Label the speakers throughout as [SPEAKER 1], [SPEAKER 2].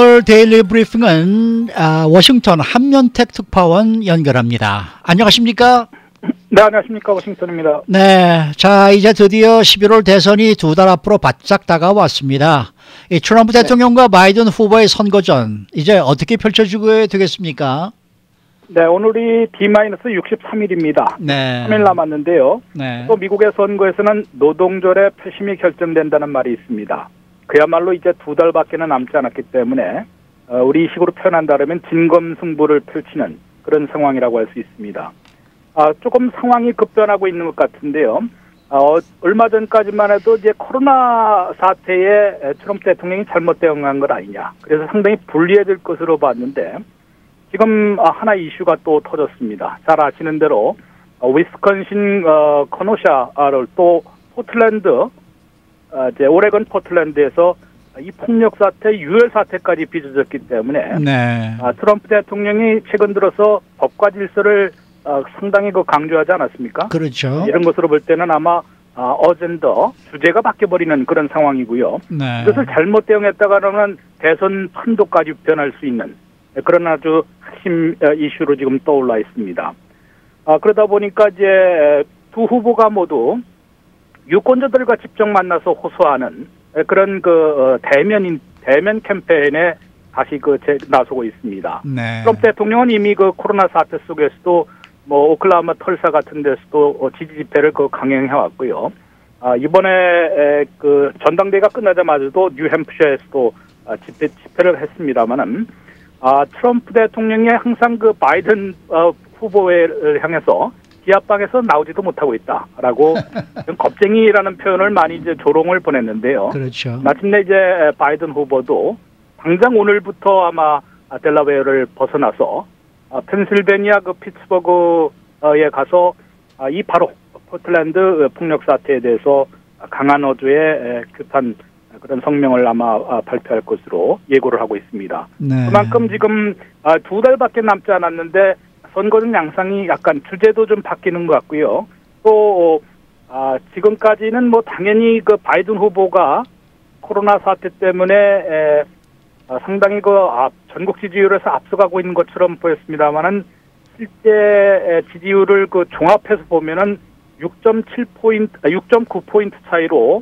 [SPEAKER 1] 오늘 데일리 브리핑은 워싱턴 한면택 특파원 연결합니다. 안녕하십니까?
[SPEAKER 2] 네, 안녕하십니까. 워싱턴입니다.
[SPEAKER 1] 네, 자 이제 드디어 11월 대선이 두 달 앞으로 바짝 다가왔습니다. 이 트럼프 대통령과 바이든 후보의 선거전 이제 어떻게 펼쳐지게 되겠습니까?
[SPEAKER 2] 네, 오늘이 D-63일입니다.
[SPEAKER 1] 네.
[SPEAKER 2] 3일 남았는데요.
[SPEAKER 1] 네.
[SPEAKER 2] 또 미국의 선거에서는 노동절의 표심이 결정된다는 말이 있습니다. 그야말로 이제 두 달밖에는 남지 않았기 때문에 우리 식으로 표현한다면 진검승부를 펼치는 그런 상황이라고 할 수 있습니다. 조금 상황이 급변하고 있는 것 같은데요. 얼마 전까지만 해도 이제 코로나 사태에 트럼프 대통령이 잘못 대응한 것 아니냐. 그래서 상당히 불리해질 것으로 봤는데 지금 하나 이슈가 또 터졌습니다. 잘 아시는 대로 위스콘신 커노샤를 또 포틀랜드 이제 오레건 포틀랜드에서 이 폭력 사태, 유혈 사태까지 빚어졌기 때문에
[SPEAKER 1] 네.
[SPEAKER 2] 트럼프 대통령이 최근 들어서 법과 질서를 상당히 강조하지 않았습니까?
[SPEAKER 1] 그렇죠.
[SPEAKER 2] 이런 것으로 볼 때는 아마 어젠더 주제가 바뀌어버리는 그런 상황이고요.
[SPEAKER 1] 네.
[SPEAKER 2] 이것을 잘못 대응했다가 그러면 대선 판도까지 변할 수 있는 그런 아주 핵심 이슈로 지금 떠올라 있습니다. 그러다 보니까 이제 두 후보가 모두 유권자들과 직접 만나서 호소하는 그런 대면 캠페인에 다시 나서고 있습니다.
[SPEAKER 1] 네.
[SPEAKER 2] 트럼프 대통령은 이미 코로나 사태 속에서도 오클라호마 털사 같은 데서도 지지 집회를 강행해 왔고요. 이번에 전당대회가 끝나자마자도 뉴햄프셔에서도 집회를 했습니다만은 트럼프 대통령이 항상 바이든 후보를 향해서 기압방에서 나오지도 못하고 있다라고 겁쟁이라는 표현을 많이 이제 조롱을 보냈는데요.
[SPEAKER 1] 그렇죠.
[SPEAKER 2] 마침내 이제 바이든 후보도 당장 오늘부터 아마 델라웨어를 벗어나서 펜실베니아 피츠버그에 가서 이 바로 포틀랜드 폭력 사태에 대해서 강한 어조의 규탄 그런 성명을 아마 발표할 것으로 예고를 하고 있습니다.
[SPEAKER 1] 네.
[SPEAKER 2] 그만큼 지금 두 달밖에 남지 않았는데 선거는 양상이 약간 주제도 좀 바뀌는 것 같고요. 또 지금까지는 당연히 바이든 후보가 코로나 사태 때문에 상당히 전국 지지율에서 앞서가고 있는 것처럼 보였습니다만은 실제 지지율을 종합해서 보면은 6.9포인트 차이로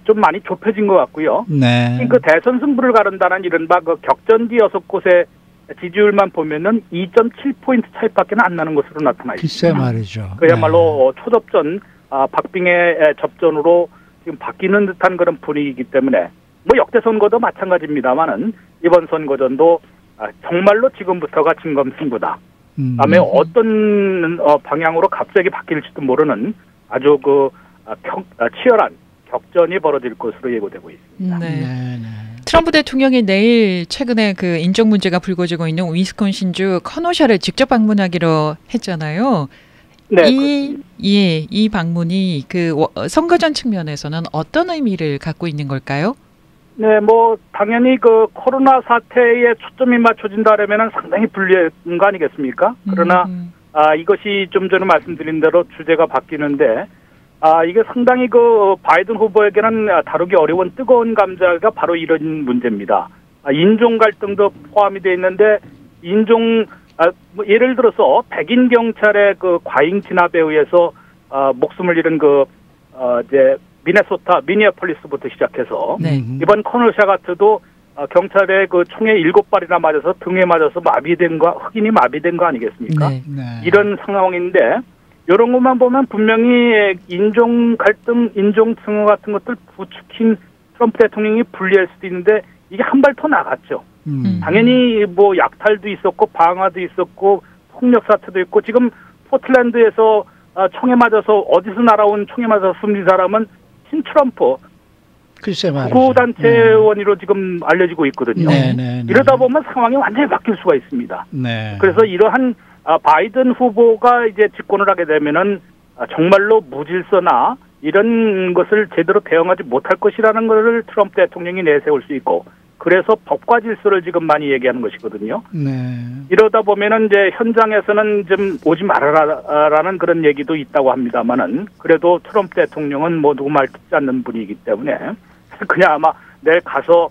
[SPEAKER 2] 좀 많이 좁혀진 것 같고요.
[SPEAKER 1] 네.
[SPEAKER 2] 대선 승부를 가른다는 이른바 격전지 6곳의 지지율만 보면은 2.7포인트 차이밖에 안 나는 것으로 나타나 있습니다.
[SPEAKER 1] 글쎄 말이죠.
[SPEAKER 2] 그야말로 초접전, 박빙의 접전으로 지금 바뀌는 듯한 그런 분위기이기 때문에 역대 선거도 마찬가지입니다만은 이번 선거전도 정말로 지금부터가 진검승부다. 다음에 어떤 방향으로 갑자기 바뀔지도 모르는 아주 치열한 격전이 벌어질 것으로 예고되고 있습니다.
[SPEAKER 3] 네.
[SPEAKER 1] 네.
[SPEAKER 3] 트럼프 대통령이 내일 최근에 인종 문제가 불거지고 있는 위스콘신주 커노샤를 직접 방문하기로 했잖아요.
[SPEAKER 2] 네.
[SPEAKER 3] 이 방문이 선거전 측면에서는 어떤 의미를 갖고 있는 걸까요?
[SPEAKER 2] 네, 당연히 코로나 사태에 초점이 맞춰진다면 상당히 불리한 거 아니겠습니까? 그러나 이것이 좀 전에 말씀드린 대로 주제가 바뀌는데 이게 상당히 바이든 후보에게는 다루기 어려운 뜨거운 감자가 바로 이런 문제입니다. 인종 갈등도 포함이 되어 있는데 예를 들어서 백인 경찰의 과잉 진압에 의해서 목숨을 잃은 이제 미니애폴리스부터 시작해서
[SPEAKER 3] 네.
[SPEAKER 2] 이번 커널샤 같아도 경찰의 총에 7발이나 맞아서 등에 맞아서 흑인이 마비된 거 아니겠습니까?
[SPEAKER 3] 네.
[SPEAKER 1] 네.
[SPEAKER 2] 이런 상황인데 이런 것만 보면 분명히 인종 갈등, 인종 증오 같은 것들 부추긴 트럼프 대통령이 불리할 수도 있는데 이게 한 발 더 나갔죠. 당연히 약탈도 있었고 방화도 있었고 폭력 사태도 있고 지금 포틀랜드에서 총에 맞아서 어디서 날아온 총에 맞아서 숨진 사람은 친트럼프
[SPEAKER 1] 글쎄 말이죠.
[SPEAKER 2] 구호단체원으로 지금 알려지고 있거든요.
[SPEAKER 1] 네.
[SPEAKER 2] 이러다 보면 상황이 완전히 바뀔 수가 있습니다.
[SPEAKER 1] 네.
[SPEAKER 2] 그래서 이러한 바이든 후보가 이제 집권을 하게 되면은 정말로 무질서나 이런 것을 제대로 대응하지 못할 것이라는 것을 트럼프 대통령이 내세울 수 있고 그래서 법과 질서를 지금 많이 얘기하는 것이거든요.
[SPEAKER 1] 네.
[SPEAKER 2] 이러다 보면은 이제 현장에서는 좀 오지 말아라라는 그런 얘기도 있다고 합니다만은 그래도 트럼프 대통령은 누구 말 듣지 않는 분이기 때문에 그냥 아마 내일 가서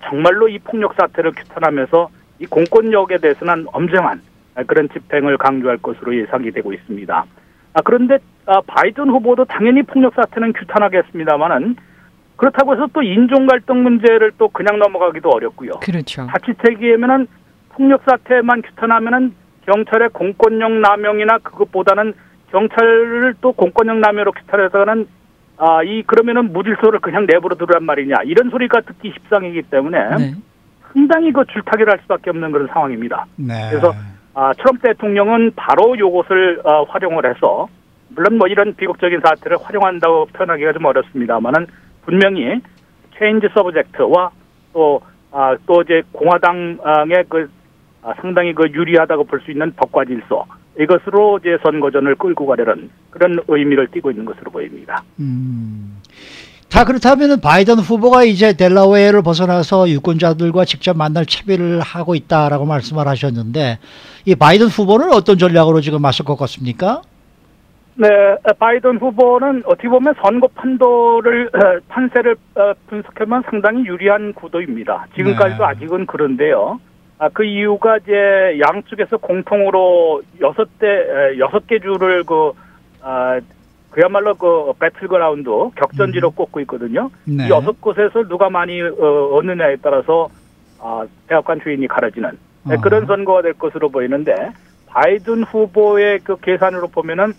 [SPEAKER 2] 정말로 이 폭력 사태를 규탄하면서 이 공권력에 대해서는 엄정한 그런 집행을 강조할 것으로 예상이 되고 있습니다. 그런데 바이든 후보도 당연히 폭력 사태는 규탄하겠습니다만은 그렇다고 해서 또 인종 갈등 문제를 또 그냥 넘어가기도 어렵고요.
[SPEAKER 3] 그렇죠.
[SPEAKER 2] 자칫하기에는 폭력 사태만 규탄하면은 경찰의 공권력 남용이나 그것보다는 경찰을 또 공권력 남용으로 규탄해서는 그러면은 무질서를 그냥 내버려 두란 말이냐 이런 소리가 듣기 십상이기 때문에
[SPEAKER 3] 네.
[SPEAKER 2] 상당히 그 줄타기를 할 수밖에 없는 그런 상황입니다.
[SPEAKER 1] 네.
[SPEAKER 2] 그래서 트럼프 대통령은 바로 이것을 활용을 해서 물론 뭐 이런 비극적인 사태를 활용한다고 표현하기가 좀 어렵습니다만은 분명히 체인지 서브젝트와 또 이제 공화당의 상당히 유리하다고 볼 수 있는 법과 질서 이것으로 이제 선거전을 끌고 가려는 그런 의미를 띠고 있는 것으로 보입니다.
[SPEAKER 1] 자, 그렇다면 바이든 후보가 이제 델라웨어를 벗어나서 유권자들과 직접 만날 채비를 하고 있다라고 말씀을 하셨는데 이 바이든 후보는 어떤 전략으로 지금 맞설 것 같습니까?
[SPEAKER 2] 네, 바이든 후보는 어떻게 보면 선거 판세를 분석하면 상당히 유리한 구도입니다. 지금까지도
[SPEAKER 1] 네.
[SPEAKER 2] 아직은 그런데요. 그 이유가 이제 양쪽에서 공통으로 6개 주를 그야말로 배틀그라운드 격전지로 꼽고 있거든요.
[SPEAKER 1] 네.
[SPEAKER 2] 이 6곳에서 누가 많이 얻느냐에 따라서 백악관 주인이 가려지는 그런 선거가 될 것으로 보이는데 바이든 후보의 그 계산으로 보면은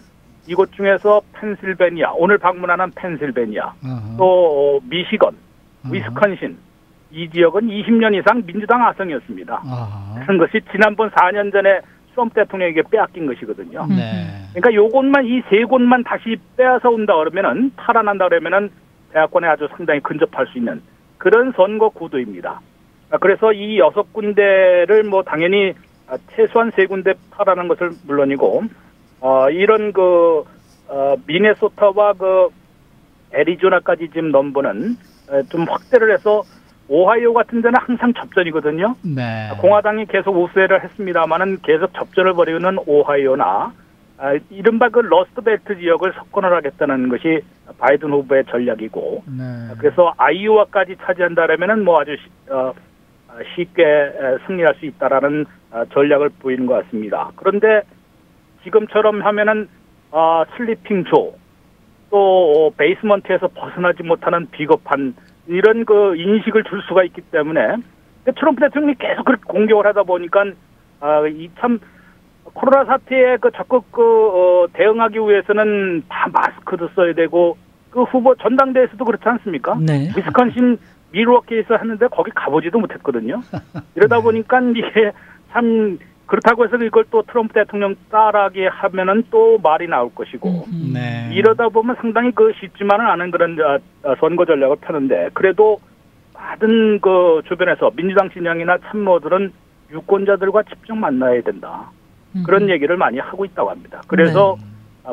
[SPEAKER 2] 이곳 중에서 펜실베니아, 오늘 방문하는 펜실베니아, 또 미시건, 위스콘신 이 지역은 20년 이상 민주당 아성이었습니다. 그런 것이 지난번 4년 전에 트럼프 대통령에게 빼앗긴 것이거든요.
[SPEAKER 1] 네.
[SPEAKER 2] 그러니까 요것만 이 세 곳만 다시 빼앗아 온다 그러면은 탈환한다 그러면은 대학권에 아주 상당히 근접할 수 있는 그런 선거 구도입니다. 그래서 이 6군데를 뭐 당연히 최소한 3군데 탈환하는 것을 물론이고 이런 미네소타와 애리조나까지 지금 넘보는 좀 확대를 해서 오하이오 같은 데는 항상 접전이거든요.
[SPEAKER 1] 네.
[SPEAKER 2] 공화당이 계속 우세를 했습니다만은 계속 접전을 벌이는 오하이오나 이른바 러스트벨트 지역을 석권을 하겠다는 것이 바이든 후보의 전략이고
[SPEAKER 1] 네.
[SPEAKER 2] 그래서 아이오와까지 차지한다라면은 뭐 아주 쉽게 승리할 수 있다라는 전략을 보이는 것 같습니다. 그런데 지금처럼 하면은 슬리핑 조 또 베이스먼트에서 벗어나지 못하는 비겁한 이런 인식을 줄 수가 있기 때문에 트럼프 대통령이 계속 그렇게 공격을 하다 보니까 참 코로나 사태에 적극 대응하기 위해서는 다 마스크도 써야 되고 후보 전당대회에서도 그렇지 않습니까?
[SPEAKER 3] 네.
[SPEAKER 2] 위스콘신 밀워키에서 했는데 거기 가보지도 못했거든요. 이러다 보니까 이게 참 그렇다고 해서 이걸 또 트럼프 대통령 따라하게 하면은 또 말이 나올 것이고
[SPEAKER 1] 네.
[SPEAKER 2] 이러다 보면 상당히 쉽지만은 않은 그런 선거 전략을 펴는데 그래도 많은 주변에서 민주당 진영이나 참모들은 유권자들과 직접 만나야 된다. 그런 얘기를 많이 하고 있다고 합니다. 그래서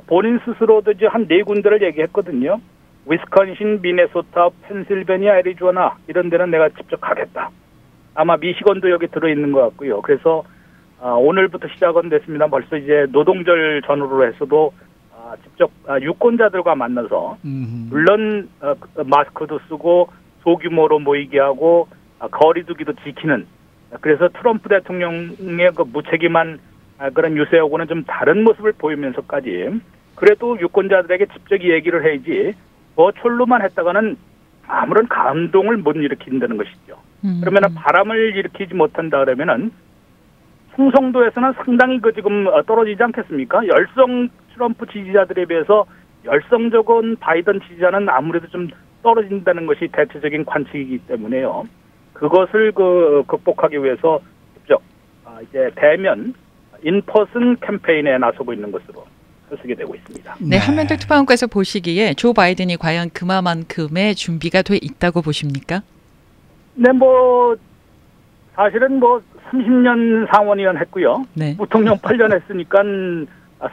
[SPEAKER 2] 본인 스스로도 이제 한 4군데를 얘기했거든요. 위스콘신, 미네소타, 펜실베니아, 애리조나 이런 데는 내가 직접 가겠다. 아마 미시건도 여기 들어있는 것 같고요. 그래서 오늘부터 시작은 됐습니다. 벌써 이제 노동절 전후로 해서도 직접 유권자들과 만나서 물론 마스크도 쓰고 소규모로 모이게 하고 거리두기도 지키는 그래서 트럼프 대통령의 무책임한 그런 유세하고는 좀 다른 모습을 보이면서까지 그래도 유권자들에게 직접 얘기를 해야지 버추얼로만 했다가는 아무런 감동을 못 일으킨다는 것이죠. 그러면은 바람을 일으키지 못한다 그러면은 충성도에서는 상당히 지금 떨어지지 않겠습니까? 열성 트럼프 지지자들에 비해서 열성적인 바이든 지지자는 아무래도 좀 떨어진다는 것이 대체적인 관측이기 때문에요. 그것을 극복하기 위해서 직접 이제 대면 인퍼슨 캠페인에 나서고 있는 것으로 해석이 되고 있습니다.
[SPEAKER 3] 네, 한면택 특파원께서 보시기에 조 바이든이 과연 그만큼의 준비가 돼 있다고 보십니까?
[SPEAKER 2] 네, 사실은 30년 상원의원 했고요.
[SPEAKER 3] 네.
[SPEAKER 2] 부통령 8년 했으니까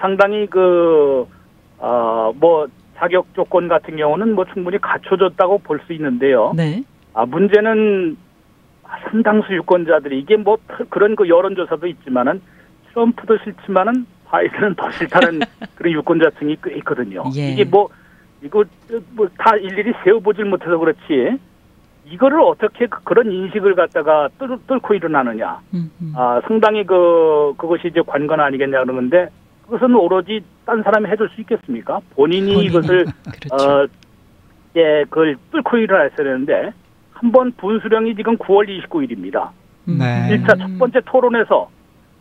[SPEAKER 2] 상당히 자격 조건 같은 경우는 충분히 갖춰졌다고 볼 수 있는데요.
[SPEAKER 3] 네.
[SPEAKER 2] 문제는 상당수 유권자들이 이게 그런 여론조사도 있지만은 트럼프도 싫지만은 바이든은 더 싫다는 그런 유권자층이 꽤 있거든요.
[SPEAKER 3] 예.
[SPEAKER 2] 이게 이거 다 일일이 세워보질 못해서 그렇지 이거를 어떻게 그런 인식을 갖다가 뚫고 일어나느냐. 상당히 그것이 이제 관건 아니겠냐 그러는데 그것은 오로지 딴 사람이 해줄 수 있겠습니까? 본인이 이것을
[SPEAKER 3] 그렇죠.
[SPEAKER 2] 그걸 뚫고 일어났어야 되는데 한번 분수령이 지금 9월 29일입니다.
[SPEAKER 1] 네.
[SPEAKER 2] 1차 첫 번째 토론에서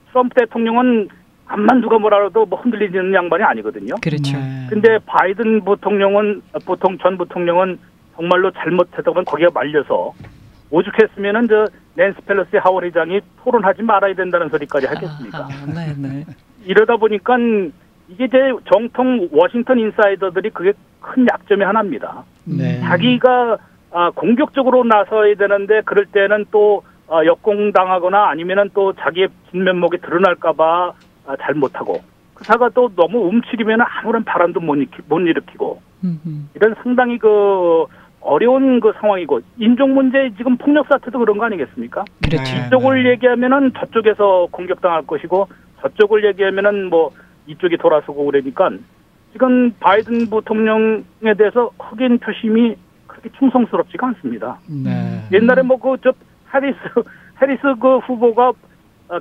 [SPEAKER 2] 트럼프 대통령은 암만 누가 뭐라 해도 뭐 흔들리는 양반이 아니거든요.
[SPEAKER 3] 그렇죠.
[SPEAKER 1] 네.
[SPEAKER 2] 근데 바이든 전 부통령은 정말로 잘못했다면 거기에 말려서 오죽했으면은 낸시 펠로시 하원 의장이 토론하지 말아야 된다는 소리까지 하겠습니까?
[SPEAKER 3] 네.
[SPEAKER 2] 이러다 보니까 이게 이제 정통 워싱턴 인사이더들이 그게 큰 약점의 하나입니다.
[SPEAKER 1] 네.
[SPEAKER 2] 자기가 공격적으로 나서야 되는데 그럴 때는 또 역공당하거나 아니면은 또 자기의 진면목이 드러날까봐 잘 못하고 그사가 또 너무 움츠리면 아무런 바람도 못 일으키고 이런 상당히 어려운 상황이고 인종 문제 지금 폭력 사태도 그런 거 아니겠습니까?
[SPEAKER 3] 그렇죠.
[SPEAKER 2] 이쪽을 얘기하면은 저쪽에서 공격당할 것이고 저쪽을 얘기하면은 뭐 이쪽이 돌아서고 그러니까 지금 바이든 부통령에 대해서 흑인 표심이 그렇게 충성스럽지가 않습니다.
[SPEAKER 1] 네.
[SPEAKER 2] 옛날에 해리스 후보가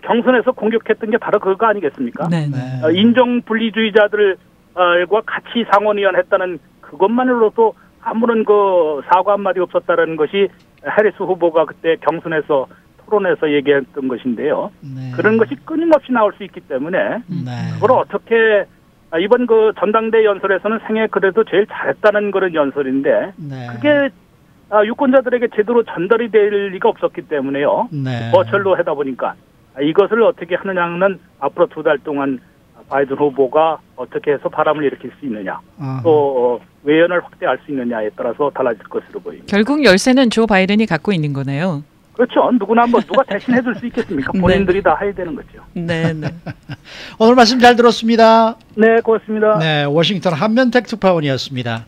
[SPEAKER 2] 경선에서 공격했던 게 바로 그거 아니겠습니까?
[SPEAKER 3] 네.
[SPEAKER 2] 인종 분리주의자들과 같이 상원의원했다는 그것만으로도 아무런 사과 한마디 없었다는 것이 해리스 후보가 그때 경선에서 토론에서 얘기했던 것인데요.
[SPEAKER 1] 네.
[SPEAKER 2] 그런 것이 끊임없이 나올 수 있기 때문에
[SPEAKER 1] 네.
[SPEAKER 2] 그걸 어떻게 이번 전당대 연설에서는 생애 그래도 제일 잘했다는 그런 연설인데
[SPEAKER 1] 네.
[SPEAKER 2] 그게 유권자들에게 제대로 전달이 될 리가 없었기 때문에요.
[SPEAKER 1] 네.
[SPEAKER 2] 버철로 하다 보니까 이것을 어떻게 하느냐는 앞으로 2달 동안 바이든 후보가 어떻게 해서 바람을 일으킬 수 있느냐 또 외연을 확대할 수 있느냐에 따라서 달라질 것으로 보입니다.
[SPEAKER 3] 결국 열쇠는 조 바이든이 갖고 있는 거네요.
[SPEAKER 2] 그렇죠. 누구나 누가 대신해 줄 수 있겠습니까? 본인들이 다 해야 되는 거죠.
[SPEAKER 3] 네.
[SPEAKER 1] 오늘 말씀 잘 들었습니다.
[SPEAKER 2] 네, 고맙습니다.
[SPEAKER 1] 네, 워싱턴 한면택 특파원이었습니다.